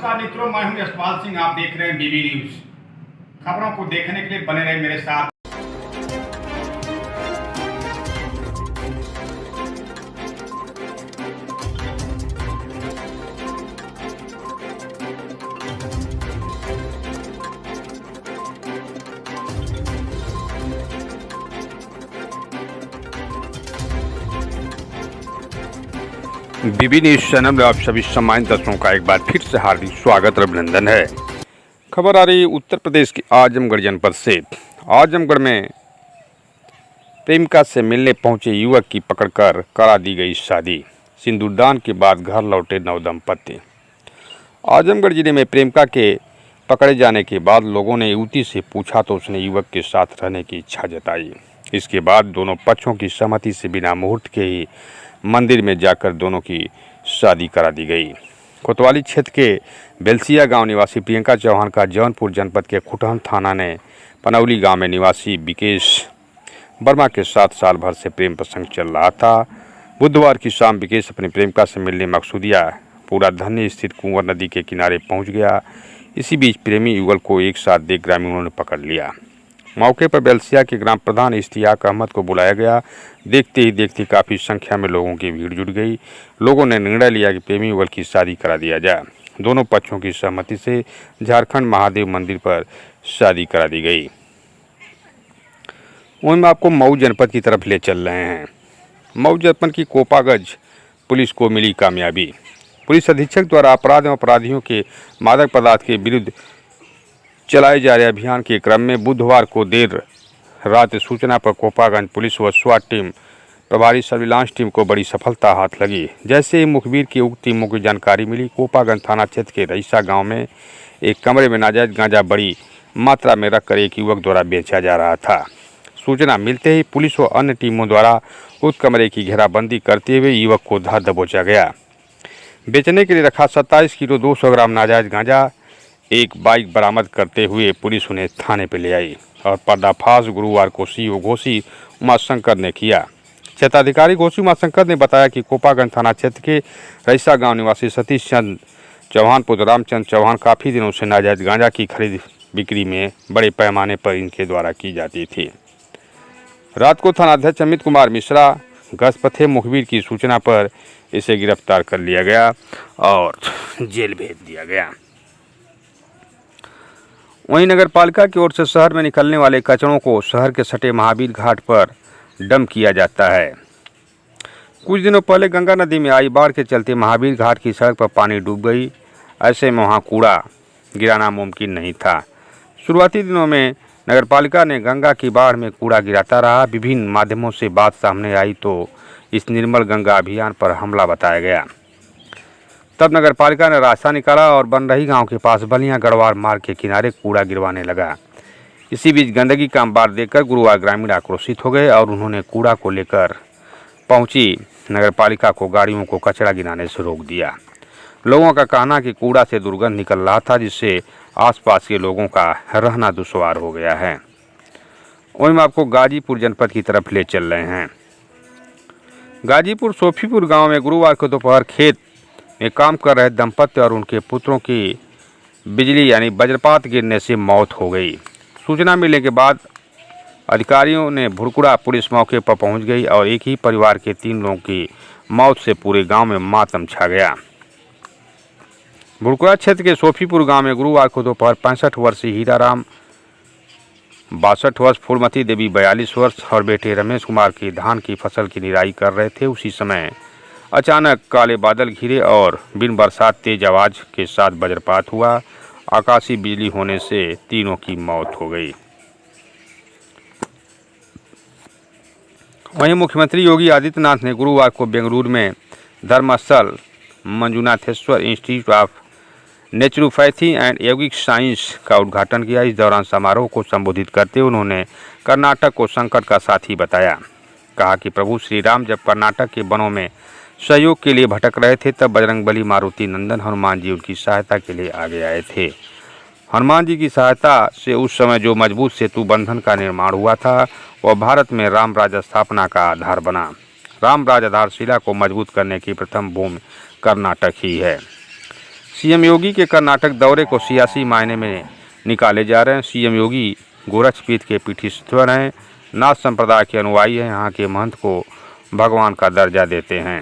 नमस्कार मित्रों, मैं हूं यशपाल सिंह। आप देख रहे हैं बीबी न्यूज। खबरों को देखने के लिए बने रहे मेरे साथ। बीबी न्यूज चैनल में आप सभी सम्मानित दर्शकों का एक बार फिर से हार्दिक स्वागत और अभिनंदन है। खबर आ रही है उत्तर प्रदेश के आजमगढ़ जनपद से। आजमगढ़ में प्रेमिका से मिलने पहुंचे युवक की पकड़कर करा दी गई शादी। सिंदूरदान के बाद घर लौटे नवदंपति। आजमगढ़ जिले में प्रेमिका के पकड़े जाने के बाद लोगों ने युवती से पूछा तो उसने युवक के साथ रहने की इच्छा जताई। इसके बाद दोनों पक्षों की सहमति से बिना मुहूर्त के ही मंदिर में जाकर दोनों की शादी करा दी गई। कोतवाली क्षेत्र के बेलसिया गांव निवासी प्रियंका चौहान का जौनपुर जनपद के खुटहन थाना ने पनौली गांव में निवासी विकेश वर्मा के साथ साल भर से प्रेम प्रसंग चल रहा था। बुधवार की शाम विकेश अपनी प्रेमिका से मिलने मकसूदिया पूरा धन्य स्थित कुंवर नदी के किनारे पहुंच गया। इसी बीच प्रेमी युगल को एक साथ देख ग्रामीणों ने पकड़ लिया। मौके पर बेलसिया के ग्राम प्रधान इश्तियाक अहमद को बुलाया गया। देखते ही देखते काफ़ी संख्या में लोगों की भीड़ जुट गई। लोगों ने निर्णय लिया कि प्रेमी युगल की शादी करा दिया जाए। दोनों पक्षों की सहमति से झारखंड महादेव मंदिर पर शादी करा दी गई। वहीं हम आपको मऊ जनपद की तरफ ले चल रहे हैं। मऊ जनपद की कोपागंज पुलिस को मिली कामयाबी। पुलिस अधीक्षक द्वारा अपराध एवं अपराधियों के मादक पदार्थ के विरुद्ध चलाए जा रहे अभियान के क्रम में बुधवार को देर रात सूचना पर कोपागंज पुलिस व स्वाट टीम प्रभारी सर्विलांस टीम को बड़ी सफलता हाथ लगी। जैसे ही मुखबिर की उक्त टीमों की जानकारी मिली, कोपागंज थाना क्षेत्र के रईसा गांव में एक कमरे में नाजायज गांजा बड़ी मात्रा में रखकर एक युवक द्वारा बेचा जा रहा था। सूचना मिलते ही पुलिस व अन्य टीमों द्वारा उस कमरे की घेराबंदी करते हुए युवक को धर दबोचा गया। बेचने के लिए रखा 27 किलो 200 ग्राम नाजायज गांजा एक बाइक बरामद करते हुए पुलिस उन्हें थाने पर ले आई और पर्दाफाश गुरुवार को सीओ घोषी उमाशंकर ने किया। क्षेत्राधिकारी घोषी उमाशंकर ने बताया कि कोपागंज थाना क्षेत्र के रईसा गांव निवासी सतीश चंद्र चौहान पुत्र रामचंद्र चौहान काफ़ी दिनों से नाजायज गांजा की खरीद बिक्री में बड़े पैमाने पर इनके द्वारा की जाती थी। रात को थानाध्यक्ष अमित कुमार मिश्रा गश्त पर थे। मुखबिर की सूचना पर इसे गिरफ्तार कर लिया गया और जेल भेज दिया गया। वहीं नगर पालिका की ओर से शहर में निकलने वाले कचरों को शहर के सटे महावीर घाट पर डंप किया जाता है। कुछ दिनों पहले गंगा नदी में आई बाढ़ के चलते महावीर घाट की सड़क पर पानी डूब गई। ऐसे में वहां कूड़ा गिराना मुमकिन नहीं था। शुरुआती दिनों में नगर पालिका ने गंगा की बाढ़ में कूड़ा गिराता रहा। विभिन्न माध्यमों से बात सामने आई तो इस निर्मल गंगा अभियान पर हमला बताया गया। तब नगर पालिका ने रास्ता निकाला और बनरही गांव के पास बलिया गढ़वार मार्ग के किनारे कूड़ा गिरवाने लगा। इसी बीच गंदगी का अंबार देखकर गुरुवार ग्रामीण आक्रोशित हो गए और उन्होंने कूड़ा को लेकर पहुंची नगर पालिका को गाड़ियों को कचरा गिराने से रोक दिया। लोगों का कहना कि कूड़ा से दुर्गंध निकल रहा था, जिससे आसपास के लोगों का रहना दुश्वार हो गया है। वहीं हम आपको गाजीपुर जनपद की तरफ ले चल रहे हैं। गाजीपुर सोफीपुर गाँव में गुरुवार को दोपहर खेत में काम कर रहे दंपत्ति और उनके पुत्रों की बिजली यानी वज्रपात गिरने से मौत हो गई। सूचना मिलने के बाद अधिकारियों ने भुरकुड़ा पुलिस मौके पर पहुंच गई और एक ही परिवार के 3 लोगों की मौत से पूरे गांव में मातम छा गया। भुरकुड़ा क्षेत्र के सोफीपुर गांव में गुरुवार को दोपहर 65 वर्षीय हीराराम 62 वर्ष, फूलमती देवी 42 वर्ष और बेटे रमेश कुमार की धान की फसल की निराई कर रहे थे। उसी समय अचानक काले बादल घिरे और बिन बरसात तेज आवाज के साथ वज्रपात हुआ। आकाशीय बिजली होने से तीनों की मौत हो गई। वहीं मुख्यमंत्री योगी आदित्यनाथ ने गुरुवार को बेंगलुरु में धर्मस्थल Manjunatheshwara institute of naturopathy and यौगिक साइंस का उद्घाटन किया। इस दौरान समारोह को संबोधित करते हुए उन्होंने कर्नाटक को संकट का साथी बताया। कहा कि प्रभु श्री राम जब कर्नाटक के वनों में सहयोग के लिए भटक रहे थे, तब बजरंगबली मारुति नंदन हनुमान जी उनकी सहायता के लिए आगे आए थे। हनुमान जी की सहायता से उस समय जो मजबूत सेतु बंधन का निर्माण हुआ था, वह भारत में राम राज्य स्थापना का आधार बना। राम राज्य आधारशिला को मजबूत करने की प्रथम भूमि कर्नाटक ही है। सीएम योगी के कर्नाटक दौरे को सियासी मायने में निकाले जा रहे हैं। सीएम योगी गोरक्षपीठ के पीठीश्वर हैं, नाथ संप्रदाय के अनुयायी हैं। यहाँ के महंत को भगवान का दर्जा देते हैं,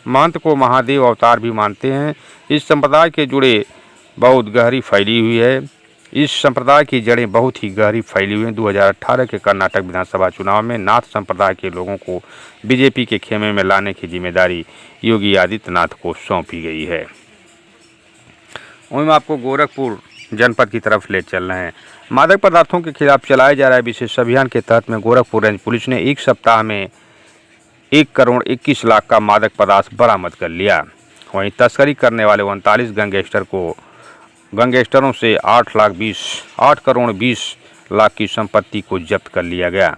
महंत को महादेव अवतार भी मानते हैं। इस संप्रदाय के जुड़े बहुत गहरी फैली हुई है। इस संप्रदाय की जड़ें बहुत ही गहरी फैली हुई हैं। 2018 के कर्नाटक विधानसभा चुनाव में नाथ संप्रदाय के लोगों को बीजेपी के खेमे में लाने की जिम्मेदारी योगी आदित्यनाथ को सौंपी गई है। वहीं आपको गोरखपुर जनपद की तरफ ले चल रहे हैं। मादक पदार्थों के खिलाफ चलाए जा रहे विशेष अभियान के तहत में गोरखपुर रेंज पुलिस ने एक सप्ताह में 1 करोड़ 21 लाख का मादक पदार्थ बरामद कर लिया। वहीं तस्करी करने वाले 39 गैंगस्टरों से 8 करोड़ 20 लाख की संपत्ति को जब्त कर लिया गया।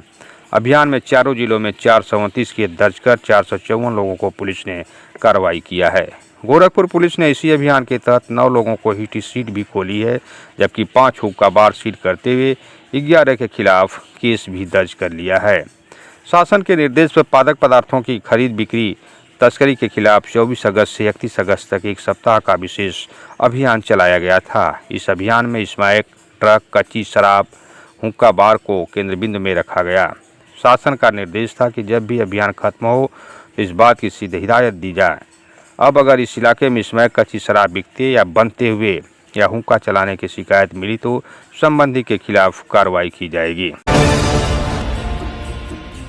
अभियान में चारों जिलों में 429 केस दर्ज कर 454 लोगों को पुलिस ने कार्रवाई किया है। गोरखपुर पुलिस ने इसी अभियान के तहत 9 लोगों को हिट सीट भी खोली है, जबकि 5 हुक्का बार सीट करते हुए 11 के खिलाफ केस भी दर्ज कर लिया है। शासन के निर्देश पर मादक पदार्थों की खरीद बिक्री तस्करी के खिलाफ 24 अगस्त से 31 अगस्त तक एक सप्ताह का विशेष अभियान चलाया गया था। इस अभियान में स्मैक, ट्रक, कच्ची शराब, हुक्का बार को केंद्र बिंदु में रखा गया। शासन का निर्देश था कि जब भी अभियान खत्म हो तो इस बात की सीधे हिदायत दी जाए। अब अगर इस इलाके में स्मैक, कच्ची शराब बिकते या बनते हुए या हुक्का चलाने की शिकायत मिली तो संबंधी के खिलाफ कार्रवाई की जाएगी।